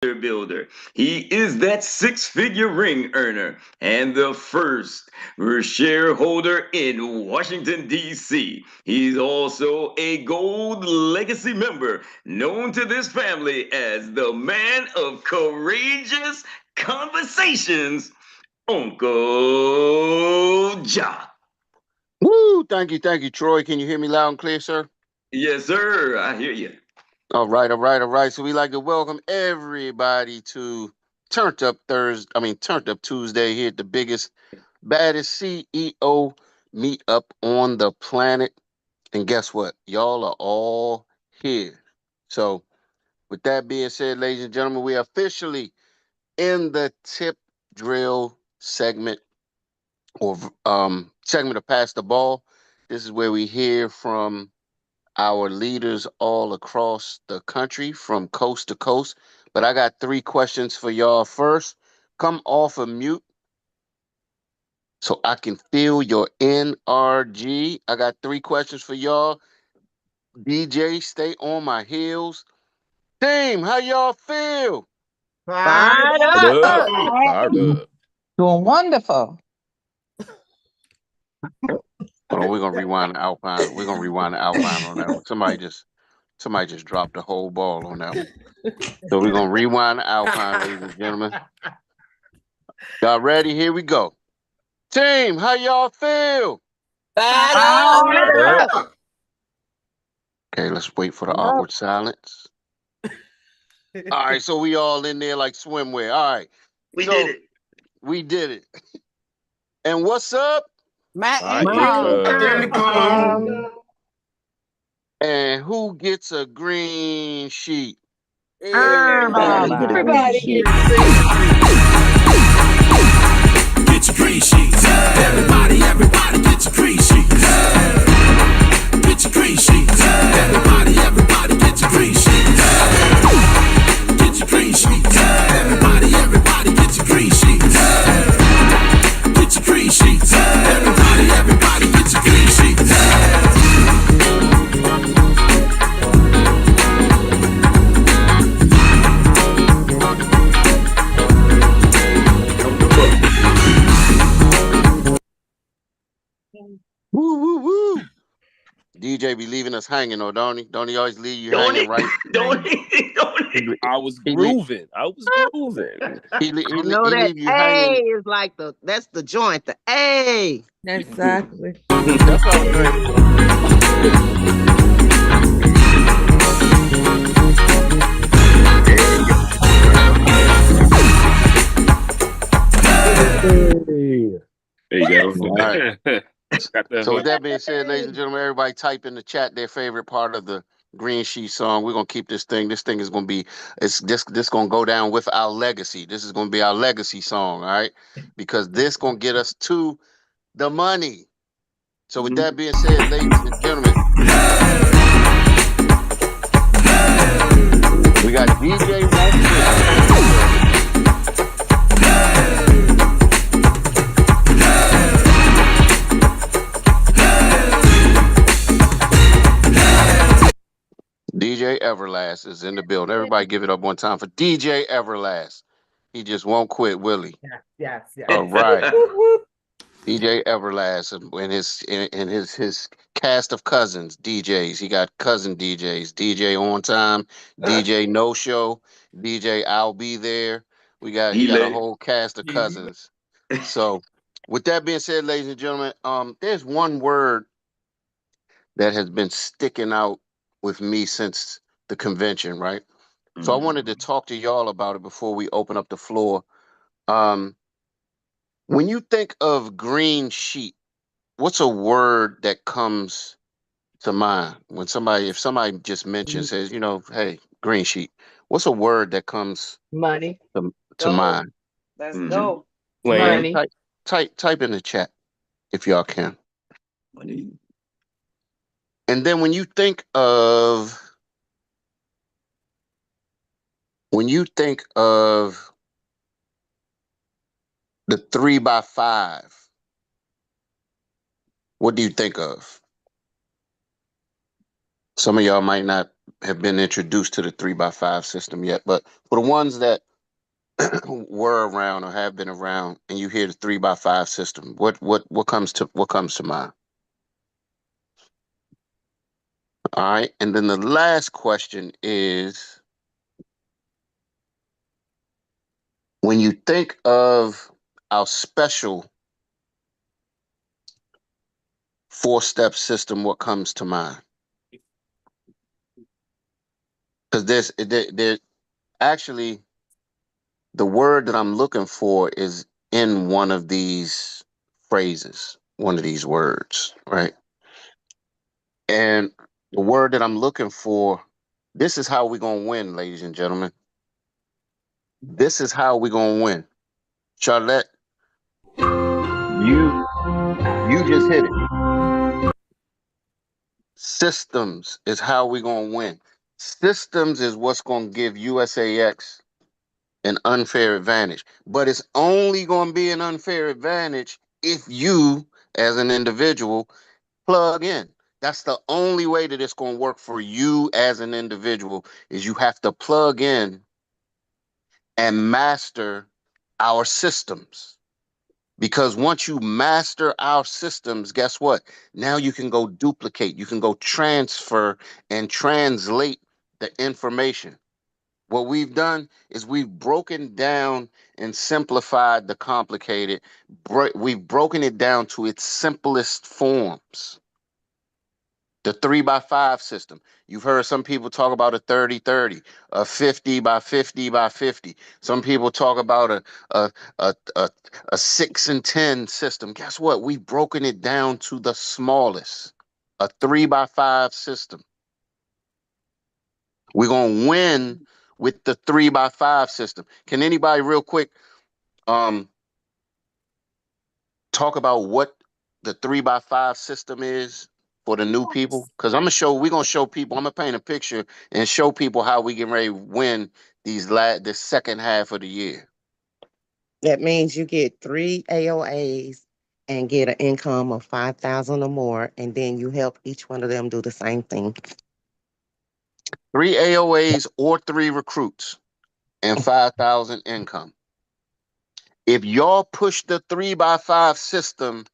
builder. He is that six-figure ring earner and the first shareholder in Washington, D.C. He's also a gold legacy member, known to this family as the man of courageous conversations, Uncle Ja. Woo! Thank you, Troy. Can you hear me loud and clear, sir? Yes, sir. I hear you. All right. So we like to welcome everybody to Turned Up Tuesday here at the biggest, baddest CEO meetup on the planet. And guess what? Y'all are all here. So with that being said, ladies and gentlemen, we are officially in the tip drill segment or segment of Pass the Ball. This is where we hear from our leaders all across the country from coast to coast. But I got three questions for y'all first. Come off of mute so I can feel your NRG. I got three questions for y'all. DJ, stay on my heels. Team, how y'all feel? Fired Fired up. up. Fired up. Doing wonderful. Oh, we're gonna rewind the Alpine. We're gonna rewind the Alpine on that one. Somebody just dropped the whole ball on that one. So we're gonna rewind the Alpine, ladies and gentlemen. Y'all ready? Here we go. Team, how y'all feel? Fired up. Fired Fired up. up. Okay, let's wait for the Yep. awkward silence. All right, so we all in there like swimwear. All right, We so did it. we did it. And what's up? My income. Um, And who gets a green sheet? Everybody get a green Everybody sheet. get a green Get your green sheets. Everybody get your green sheets. Get your green sheets. Everybody get your green sheets. Get your green sheets. Everybody get your green sheets. Get your green sheets. Everybody get your green sheets. Woo, woo, woo. DJ be leaving us hanging, though, don't he? Don't he always leave you Don't hanging, he? right? Don't he? Don't He, he? le- I was he, le- grooving. I know he that leave you A hanging. is like that's the joint. The A. Exactly. That's all right. There you go. Hey. There you go. All right. Got the So with that being said, ladies and gentlemen, everybody type in the chat their favorite part of the Green Sheet song. We're gonna keep this thing. This thing is gonna be this gonna go down with our legacy. This is gonna be our legacy song, all right? Because this gonna get us to the money. So with that being said, ladies and gentlemen, we got DJ Won't Quit. DJ Everlast is in the building. Everybody give it up one time for DJ Everlast. He just won't quit, will he? Yes. All right. DJ Everlast and his cast of cousins, DJs. He got cousin DJs, DJ On Time, DJ No Show, DJ I'll Be There. He He got a let. whole cast of cousins. So with that being said, ladies and gentlemen, there's one word that has been sticking out with me since the convention, right? So I wanted to talk to y'all about it before we open up the floor. Um, when you think of green sheet, what's a word that comes to mind when if somebody just mentions, says, hey, green sheet, what's a word that comes Money. to mind? Let's Mhm. go. plan. Money. Type in the chat if y'all can. Money. And then when you think of the 3x5, what do you think of? Some of y'all might not have been introduced to the 3x5 system yet, but for the ones that were around or have been around, and you hear the 3x5 system, what comes to mind? All right, and then the last question is, when you think of our special 4-step system, what comes to mind? Because there actually, the word that I'm looking for is in one of these phrases, one of these words, right? And the word that I'm looking for, this is how we're going to win, ladies and gentlemen. This is how we're going to win. Charlotte, you just hit it. Systems is how we're going to win. Systems is what's going to give USAX an unfair advantage. But it's only going to be an unfair advantage if you, as an individual, plug in. That's the only way that it's going to work for you as an individual, is you have to plug in and master our systems. Because once you master our systems, guess what? Now you can go duplicate, you can go transfer and translate the information. What we've done is we've broken down and simplified the complicated. We've broken it down to its simplest forms. The 3x5 system. You've heard some people talk about a 30-30, a 50x50x50. Some people talk about a 6 and 10 system. Guess what? We've broken it down to the smallest, a 3x5 system. We're going to win with the 3x5 system. Can anybody real quick talk about what the 3x5 system is for the new people? Because we're gonna show people, I'm gonna paint a picture and show people how we get ready to win the second half of the year. That means you get 3 AOAs and get an income of 5,000 or more, and then you help each one of them do the same thing. 3 AOAs or 3 recruits and 5,000 income. If y'all push the 3x5 system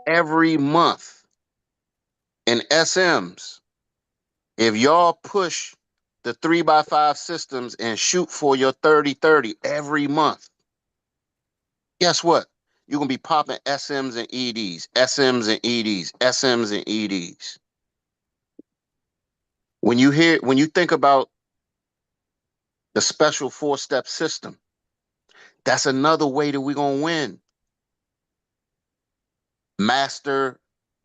every month in SMs, if y'all push the 3x5 systems and shoot for your 30-30 every month, guess what? You're gonna be popping SMs and EDs, SMs and EDs, SMs and EDs. When you think about the special 4-step system, that's another way that we're gonna win. Master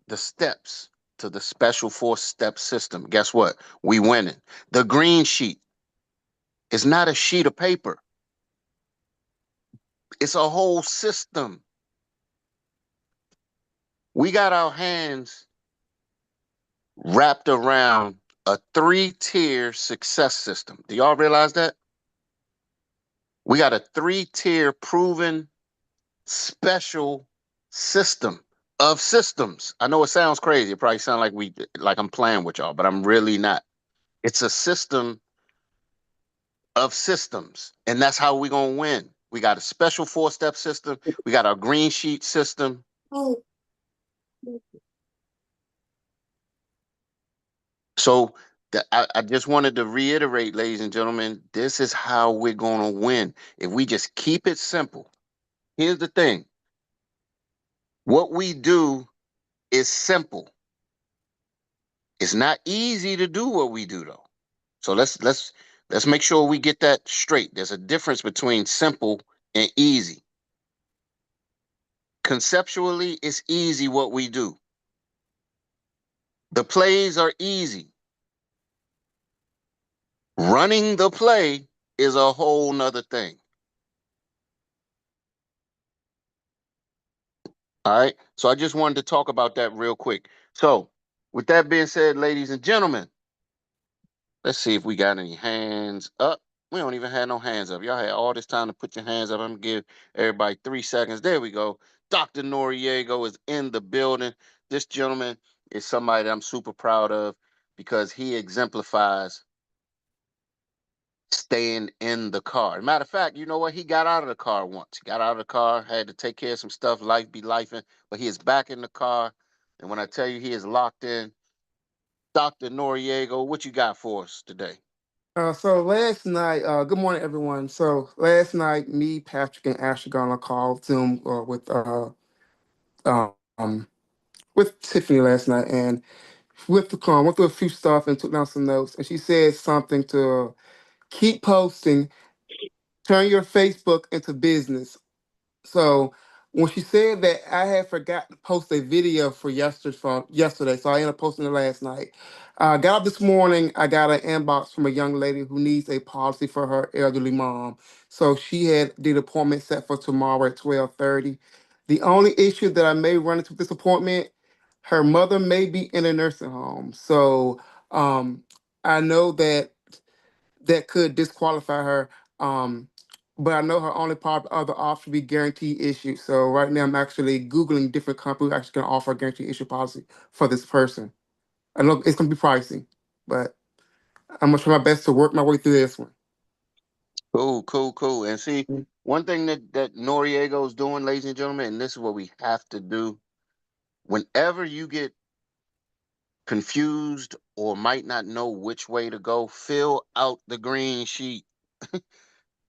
the steps to the special 4-step system. Guess what? We winning. The green sheet is not a sheet of paper. It's a whole system. We got our hands wrapped around a 3-tier success system. Do y'all realize that? We got a 3-tier proven special system of systems. I know it sounds crazy. It probably sounds like I'm playing with y'all, but I'm really not. It's a system of systems, and that's how we're gonna win. We got a special 4-step system. We got our green sheet system. So I just wanted to reiterate, ladies and gentlemen, this is how we're gonna win. If we just keep it simple. Here's the thing. What we do is simple. It's not easy to do what we do though. So let's make sure we get that straight. There's a difference between simple and easy. Conceptually, it's easy what we do. The plays are easy. Running the play is a whole nother thing. All right. So I just wanted to talk about that real quick. So with that being said, ladies and gentlemen, let's see if we got any hands up. We don't even have no hands up. Y'all had all this time to put your hands up. I'm gonna give everybody 3 seconds. There we go. Dr. Noriego is in the building. This gentleman is somebody that I'm super proud of. because he exemplifies staying in the car. Matter of fact, you know what? He got out of the car once. He got out of the car, had to take care of some stuff, life be lifing, but he is back in the car. And when I tell you he is locked in, Dr. Noriego, what you got for us today? So last night, good morning, everyone. So last night, me, Patrick, and Ashley got on a call Zoom um with Tiffany last night, and with the call, went through a few stuff and took down some notes. And she said something to keep posting, turn your Facebook into business. So when she said that, I had forgot to post a video for yesterday, so I ended up posting it last night. Got up this morning. I got an inbox from a young lady who needs a policy for her elderly mom. So she had the appointment set for tomorrow at 12:30. The only issue that I may run into with this appointment, her mother may be in a nursing home. So um, I know that could disqualify her. Um, but I know her only other option would be guarantee issue. So right now I'm actually Googling different companies who actually can offer a guarantee issue policy for this person. I know it's gonna be pricey, but I'm gonna try my best to work my way through this one. Cool, cool, cool. And see, one thing that Noriego is doing, ladies and gentlemen, and this is what we have to do. Whenever you get confused or might not know which way to go, fill out the green sheet.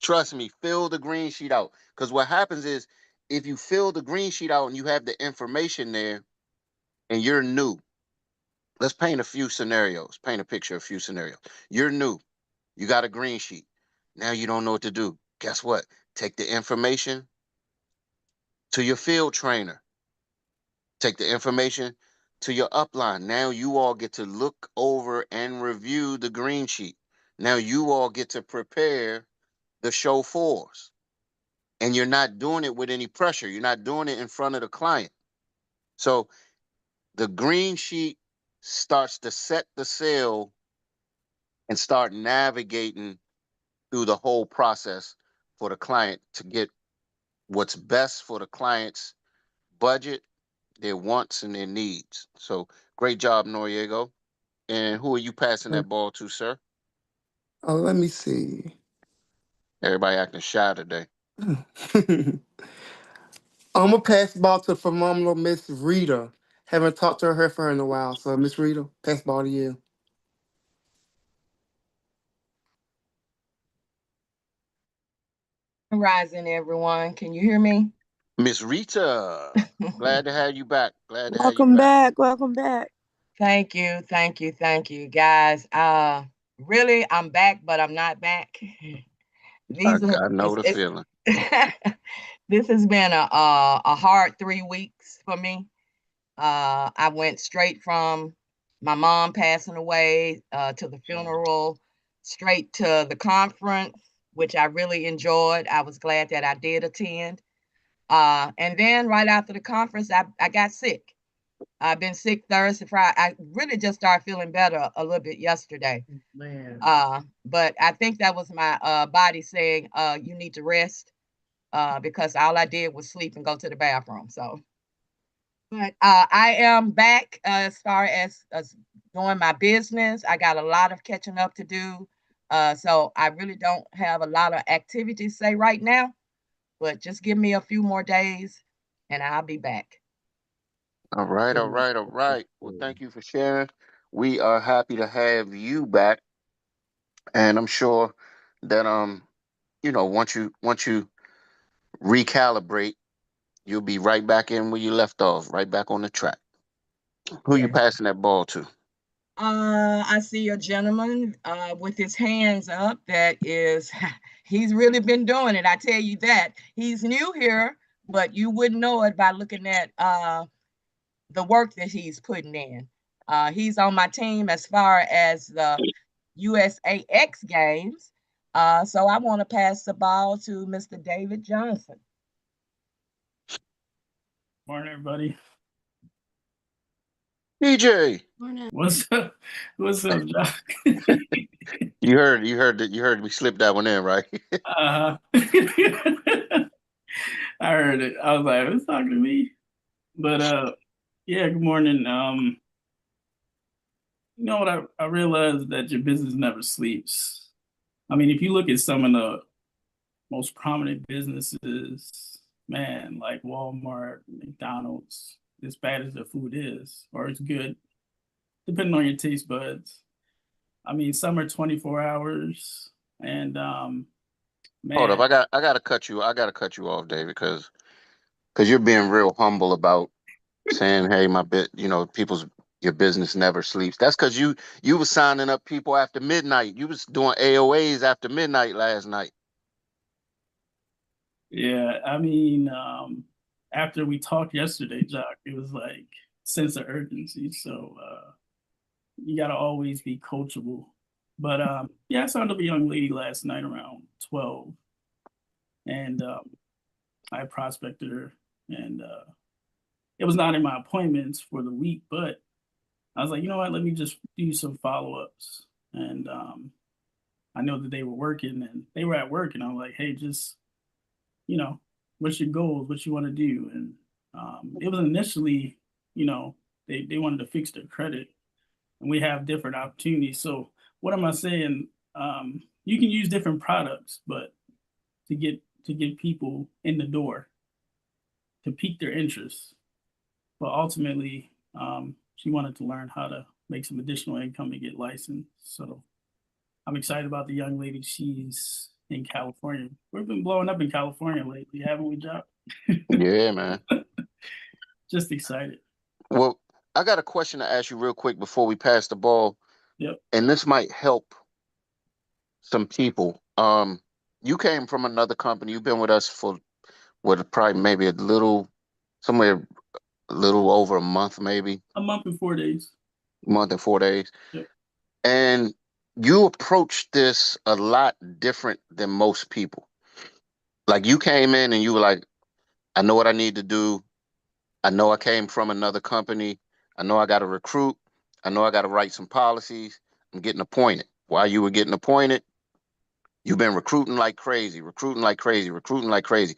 Trust me, fill the green sheet out. Because what happens is if you fill the green sheet out and you have the information there and you're new, let's paint a few scenarios, paint a picture of a few scenarios. You're new, you got a green sheet. Now you don't know what to do. Guess what? Take the information to your field trainer. Take the information to your upline. Now you all get to look over and review the green sheet. Now you all get to prepare the show fours. And you're not doing it with any pressure. You're not doing it in front of the client. So the green sheet starts to set the sail and start navigating through the whole process for the client to get what's best for the client's budget, their wants, and their needs. So great job, Noriego. And who are you passing that ball to, sir? Let me see. Everybody acting shy today. I'm gonna pass the ball to the phenomenal Miss Rita. Haven't talked to her in a while, so Miss Rita, pass the ball to you. Rising, everyone. Can you hear me? Miss Rita, glad to have you back. Glad to have you Welcome back. back. Welcome back. Thank you, thank you, thank you, guys. Really, I'm back, but I'm not back. I, These are I know the feeling. this has been a hard 3 weeks for me. I went straight from my mom passing away to the funeral, straight to the conference, which I really enjoyed. I was glad that I did attend. And then right after the conference, I got sick. I've been sick Thursday, Friday. I really just started feeling better a little bit yesterday. But I think that was my body saying, you need to rest because all I did was sleep and go to the bathroom. So, but I am back as far as doing my business. I got a lot of catching up to do. So I really don't have a lot of activities say right now, but just give me a few more days and I'll be back. All right, all right, all right. Well, thank you for sharing. We are happy to have you back, and I'm sure that once you recalibrate, you'll be right back in where you left off, right back on the track. Who you Yeah. passing that ball to? I see a gentleman with his hands up that is, he's really been doing it. I tell you that. He's new here, but you wouldn't know it by looking at the work that he's putting in. He's on my team as far as the USAX games. So I want to pass the ball to Mr. David Johnson. Morning, everybody. DJ. Morning. What's up? What's up, Doc? You heard me slip that one in, right? I heard it. I was like, who's talking to me? But yeah, good morning. You know what I realized that your business never sleeps. I mean, if you look at some of the most prominent businesses, man, like Walmart, McDonald's, as bad as the food is, or it's good, depending on your taste buds. I mean, some are 24 hours, and Hold man, up, I gotta cut you. I gotta cut you off, David, because you're being real humble about saying, "Hey, my bit, people's your business never sleeps." That's because you was signing up people after midnight. You was doing AOAs after midnight last night. yeah, I mean, after we talked yesterday, Jock, it was like sense of urgency. So you got to always be coachable. But yeah, I signed up a young lady last night around 12, and I prospected her, and it was not in my appointments for the week, but I was like, you know what, let me just do some follow ups, and I know that they were working and they were at work, and I'm like, hey, just what's your goals, what you want to do, and it was initially, you know, they wanted to fix their credit, and we have different opportunities. So what am I saying? You can use different products, but to get people in the door to pique their interest. But ultimately, she wanted to learn how to make some additional income and get licensed. So I'm excited about the young lady. She's in California. We've been blowing up in California lately, haven't we, Jock? Yeah, man. Just excited. Well, I got a question to ask you real quick before we pass the ball, Yep. and this might help some people. You came from another company. You've been with us for what, probably maybe somewhere a little over a month, maybe A month and 4 days. month and 4 days. Yep. And you approached this a lot different than most people. Like you came in and you were like, I know what I need to do. I know I came from another company. I know I got to recruit. I know I got to write some policies. I'm getting appointed. While you were getting appointed, you've been recruiting like crazy, recruiting like crazy, recruiting like crazy.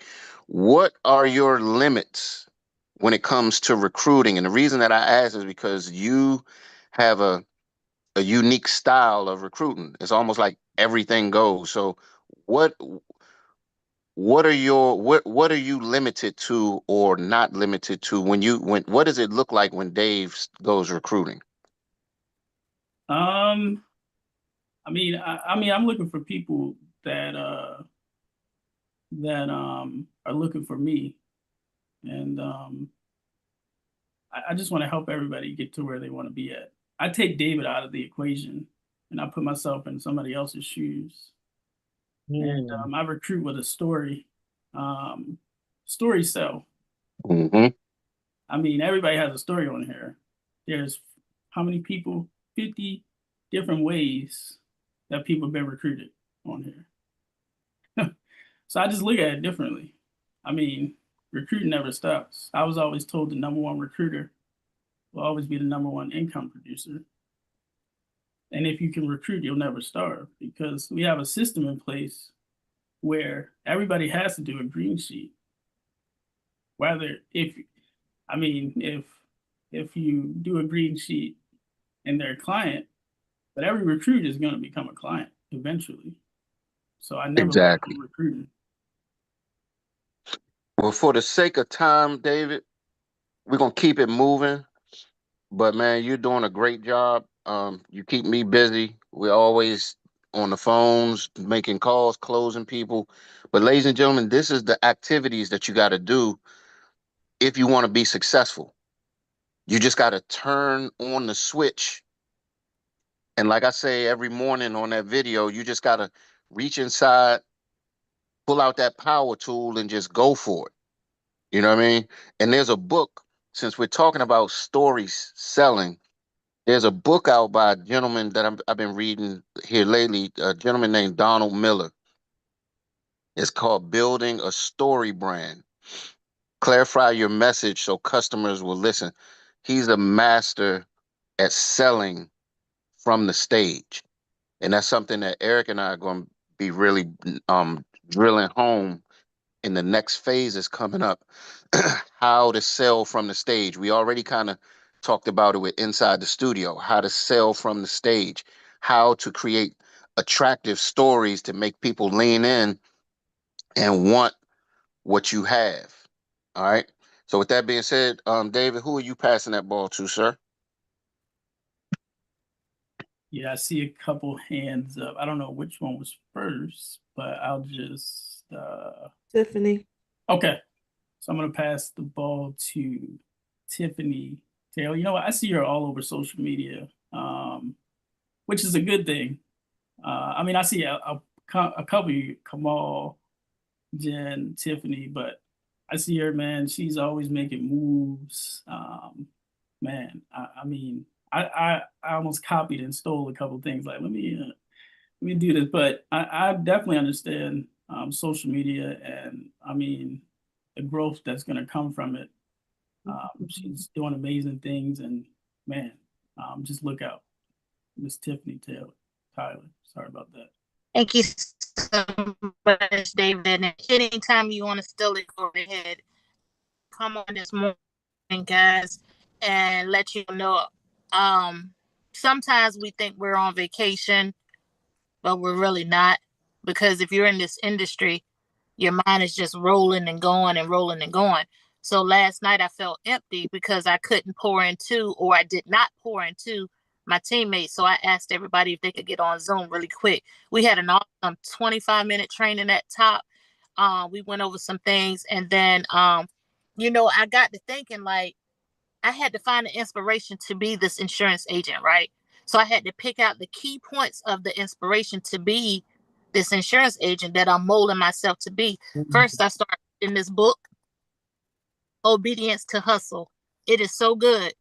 What are your limits when it comes to recruiting? And the reason that I ask is because you have a unique style of recruiting. It's almost like everything goes. So what what are you limited to or not limited to when what does it look like when Dave goes recruiting? Um, I mean, I'm looking for people that are looking for me, and I just want to help everybody get to where they want to be at. I take David out of the equation, and I put myself in somebody else's shoes, and Mm. I recruit with a story. Um, Story sell. Hmm. I mean, everybody has a story on here. There's how many people? 50 different ways that people have been recruited on here. So I just look at it differently. I mean, recruiting never stops. I was always told the number one recruiter will always be the number one income producer. And if you can recruit, you'll never starve because we have a system in place where everybody has to do a green sheet. Whether if I mean if you do a green sheet and they're a client, but every recruit is going to become a client eventually. So I never let Exactly. go recruiting. Well, for the sake of time, David, we're gonna keep it moving. But man, you're doing a great job. You keep me busy. We're always on the phones, making calls, closing people. But ladies and gentlemen, this is the activities that you got to do if you want to be successful. You just got to turn on the switch. And like I say every morning on that video, you just got to reach inside, pull out that power tool, and just go for it. You know what I mean? And there's a book, since we're talking about stories selling, there's a book out by a gentleman that I've been reading here lately, a gentleman named Donald Miller. It's called Building a Story Brand. Clarify your message so customers will listen. He's a master at selling from the stage. And that's something that Eric and I are going to be really drilling home in the next phases coming up. How to sell from the stage. We already kind of talked about it with Inside the Studio, how to sell from the stage, how to create attractive stories to make people lean in and want what you have. All right. So with that being said, David, who are you passing that ball to, sir? Yeah, I see a couple hands up. I don't know which one was first, but I'll just Tiffany. okay. So I'm gonna pass the ball to Tiffany Taylor. You know what? I see her all over social media, which is a good thing. I mean, I see a couple of you, Kamal, Jen, Tiffany, but I see her, man. She's always making moves. Man, I mean, I almost copied and stole a couple things. Like, let me do this, but I definitely understand social media, and I mean the growth that's going to come from it. She's doing amazing things, and man, just look out, Miss Tiffany Taylor. Tyler, sorry about that. Thank you so much, David. And anytime you want to steal it, go ahead. Come on this morning, guys, and let you know. Sometimes we think we're on vacation, but we're really not. Because if you're in this industry, your mind is just rolling and going and rolling and going. So last night I felt empty because I couldn't pour into, or I did not pour into my teammates. So I asked everybody if they could get on Zoom really quick. We had an awesome 25-minute training at top. We went over some things, and then I got to thinking, like, I had to find the inspiration to be this insurance agent, right? So I had to pick out the key points of the inspiration to be this insurance agent that I'm molding myself to be. First, I started in this book, Obedience to Hustle. It is so good,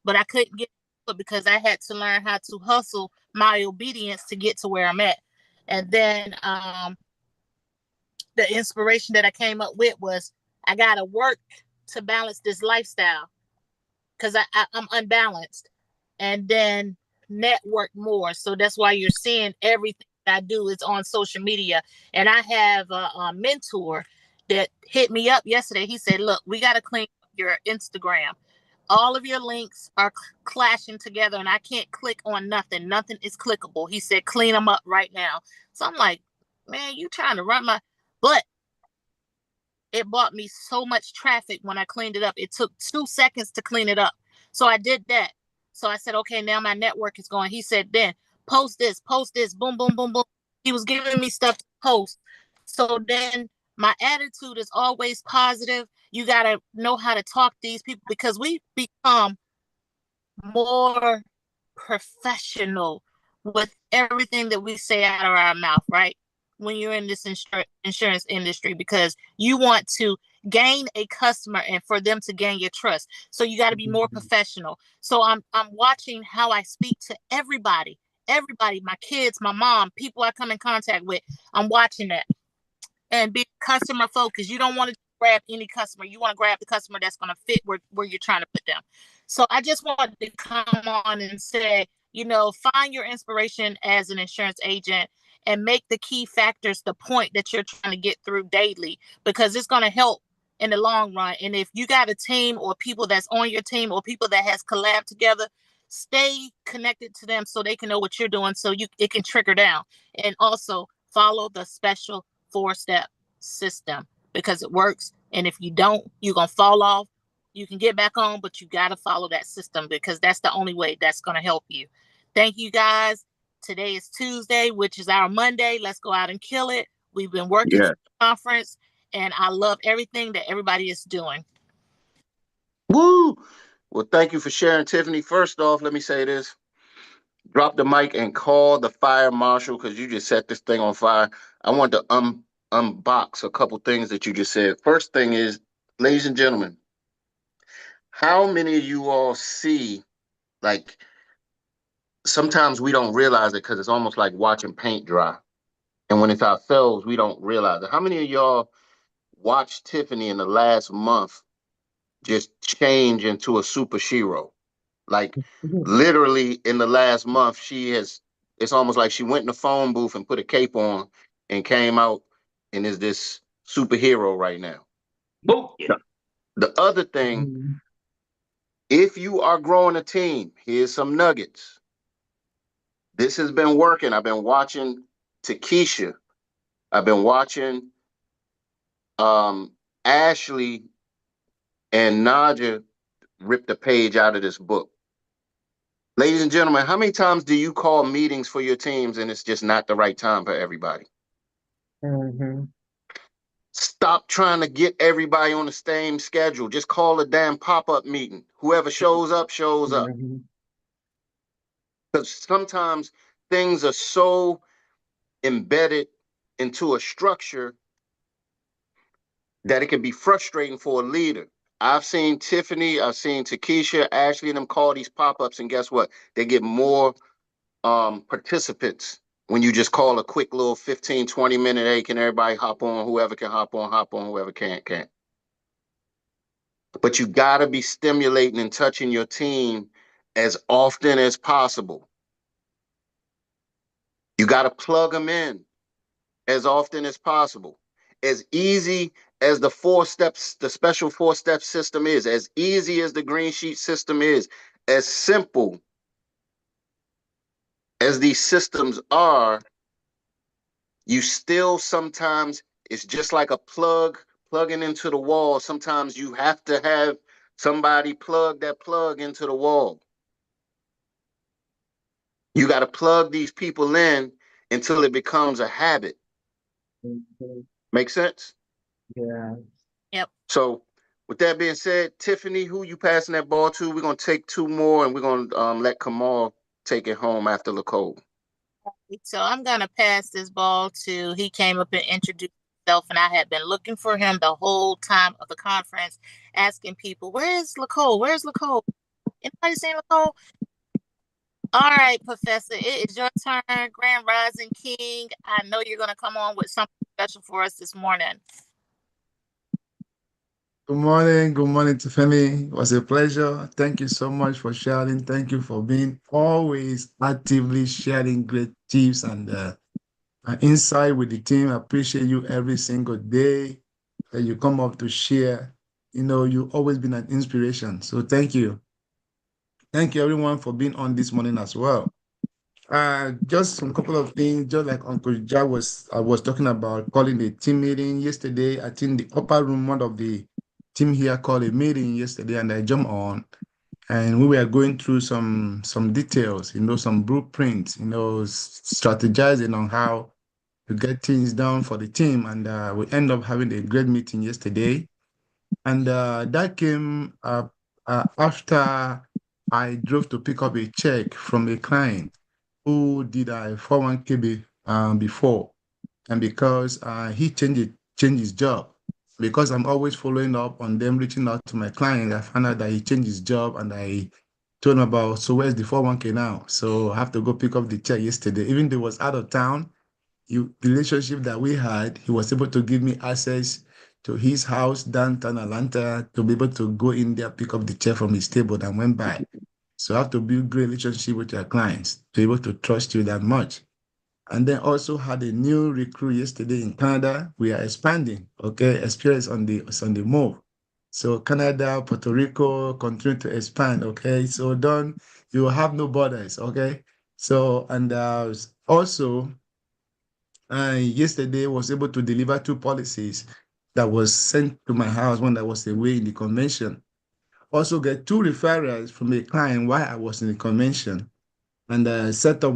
but I couldn't get it because I had to learn how to hustle my obedience to get to where I'm at. And then the inspiration that I came up with was I got to work to balance this lifestyle because I'm unbalanced, and then network more. So that's why you're seeing everything I do is on social media. And I have a mentor that hit me up yesterday. He said, look, we got to clean up your Instagram. All of your links are clashing together, and I can't click on nothing. Nothing is clickable. He said, clean them up right now. So I'm like, man, you trying to run my... But it bought me so much traffic when I cleaned it up. It took 2 seconds to clean it up. So I did that. So I said, okay, now my network is going. He said, then post this, boom, boom, boom, boom. He was giving me stuff to post. So then my attitude is always positive. You got to know how to talk to these people because we become more professional with everything that we say out of our mouth, right? When you're in this insurance industry, because you want to gain a customer and for them to gain your trust. So you got to be more professional. So I'm watching how I speak to everybody, my kids, my mom, people I come in contact with. I'm watching that and be customer focused. You don't want to grab any customer. You want to grab the customer that's going to fit where you're trying to put them. So I just wanted to come on and say, find your inspiration as an insurance agent and make the key factors the point that you're trying to get through daily, because it's going to help in the long run. And if you got a team or people that's on your team or people that has collabed together, stay connected to them so they can know what you're doing, so it can trigger down. And also follow the special 4-step system because it works. And if you don't, you're going to fall off. You can get back on, but you got to follow that system because that's the only way that's going to help you. Thank you, guys. Today is Tuesday, which is our Monday. Let's go out and kill it. We've been working for the conference, and I love everything that everybody is doing. Woo! Well, thank you for sharing, Tiffany. First off, let me say this. Drop the mic and call the fire marshal because you just set this thing on fire. I want to unbox a couple things that you just said. First thing is, ladies and gentlemen, how many of you all see, like, sometimes we don't realize it because it's almost like watching paint dry. And when it's ourselves, we don't realize it. How many of y'all watched Tiffany in the last month just change into a superhero? Like, literally in the last month, it's almost like she went in the phone booth and put a cape on and came out and is this superhero right now. Boom. The other thing If you are growing a team, here's some nuggets. This has been working. I've been watching Takesha. I've been watching Ashley and Naja rip the page out of this book. Ladies and gentlemen, how many times do you call meetings for your teams and it's just not the right time for everybody? Mm-hmm. Stop trying to get everybody on the same schedule. Just call a damn pop-up meeting. Whoever shows up, shows up. Mm-hmm. Because sometimes things are so embedded into a structure that it can be frustrating for a leader. I've seen Tiffany, I've seen Takesha, Ashley, and them call these pop-ups, and guess what? They get more participants when you just call a quick little 15, 20-minute, hey, can everybody hop on? Whoever can hop on, whoever can't. But you got to be stimulating and touching your team as often as possible. You got to plug them in as often as possible. As easy as the 4 steps, the special 4-step system is, as easy as the green sheet system is, as simple as these systems are, you still sometimes, it's just like a plugging into the wall. Sometimes you have to have somebody plug that plug into the wall. You got to plug these people in until it becomes a habit. Mm-hmm. Make sense? Yeah. Yep. So with that being said, Tiffany, who you passing that ball to? We're going to take 2 more and we're going to let Kamal take it home after Lacole. So I'm gonna pass this ball to. He came up and introduced himself, and I had been looking for him the whole time of the conference, asking people, "Where's Lacole? Where's Lacole? Anybody seen Lacole?" All right, Professor, it is your turn. Grand Rising King. I know you're gonna come on with something special for us this morning. Good morning, Tiffany. It was a pleasure. Thank you so much for sharing. Thank you for being always actively sharing great tips and insight with the team. I appreciate you every single day that you come up to share. You know, you've always been an inspiration. So thank you. Thank you, everyone, for being on this morning as well. Just some couple of things, just like Uncle Ja was talking about calling a team meeting yesterday. I think the upper room, one of the team here called a meeting yesterday, and I jumped on, and we were going through some details, some blueprints, strategizing on how to get things done for the team, and we end up having a great meeting yesterday, and that came up after I drove to pick up a check from a client who did a 401k before. And because he changed his job, because I'm always following up on them, reaching out to my client, I found out that he changed his job and I told him about, so where's the 401k now? So I have to go pick up the check yesterday. Even though he was out of town, the relationship that we had, he was able to give me access to his house downtown Atlanta to be able to go in there, pick up the check from his table that went by. So I have to build great relationship with your clients to be able to trust you that much. And then also had a new recruit yesterday in Canada. We are expanding, okay? Experience on the move. So Canada, Puerto Rico continue to expand, okay? So you will have no borders, okay? So, and also, yesterday was able to deliver 2 policies that was sent to my house when I was away in the convention. Also get 2 referrals from a client while I was in the convention, and set up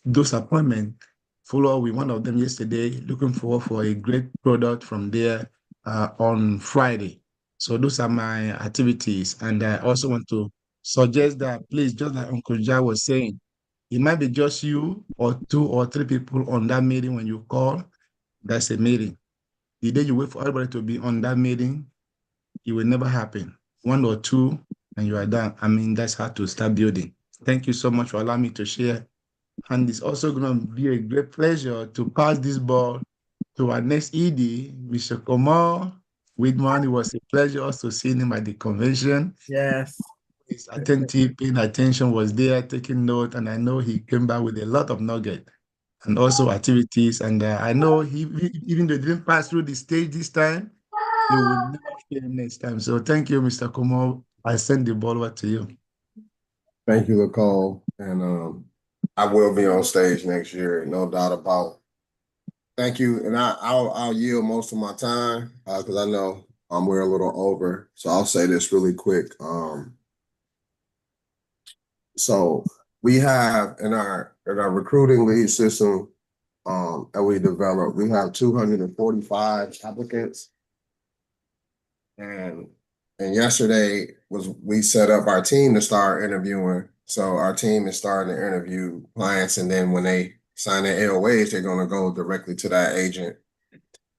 those appointments. Follow up with one of them yesterday. Looking forward for a great product from there on Friday. So those are my activities, and I also want to suggest that please, just like Uncle Ja was saying, it might be just you or 2 or 3 people on that meeting. When you call, that's a meeting. The day you wait for everybody to be on that meeting, it will never happen. 1 or 2, and you are done. I mean, that's how to start building. Thank you so much for allowing me to share. And it's also going to be a great pleasure to pass this ball to our next ED, Mr. Kamal Whitman. It was a pleasure also seeing him at the convention. Yes. His attentive, paying attention was there, taking note, and I know he came back with a lot of nugget and also activities. And I know even though he didn't pass through the stage this time, he will never fail next time. So thank you, Mr. Kumo. I send the ball over to you. Thank you, Nicole. And I will be on stage next year, no doubt about. Thank you. And I'll yield most of my time because I know we're a little over. So I'll say this really quick. So we have in our recruiting lead system that we developed, we have 245 applicants. And yesterday we set up our team to start interviewing. So our team is starting to interview clients, and then when they sign their AOAs, they're going to go directly to that agent.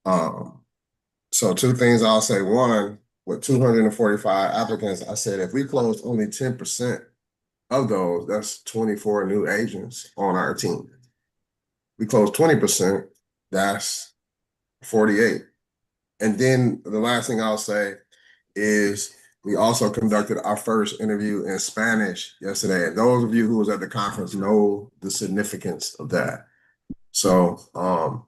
So two things I'll say. One, with 245 applicants, I said if we close only 10% of those, that's 24 new agents on our team. We close 20%, that's 48. And then the last thing I'll say is we also conducted our first interview in Spanish yesterday. And those of you who was at the conference know the significance of that. So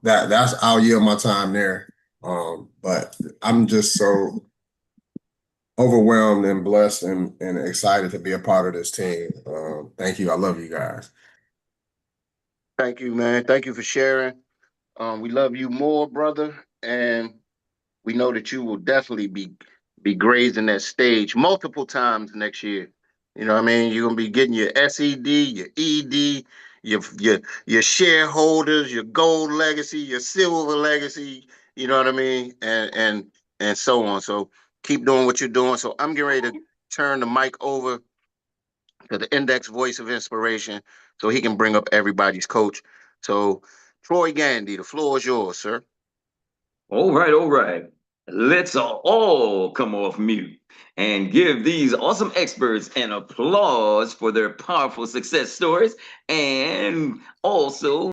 that's I'll yield my time there. But I'm just so overwhelmed and blessed and excited to be a part of this team. Thank you. I love you guys. Thank you, man. Thank you for sharing. We love you more, brother, and we know that you will definitely be grazing that stage multiple times next year. You know what I mean? You're gonna be getting your SED, your ED, your shareholders, your gold legacy, your silver legacy. You know what I mean? And so on. So keep doing what you're doing. So I'm getting ready to turn the mic over to the index voice of inspiration so he can bring up everybody's coach. So Troy Gandy, the floor is yours, sir. All right, all right. Let's all come off mute and give these awesome experts an applause for their powerful success stories and also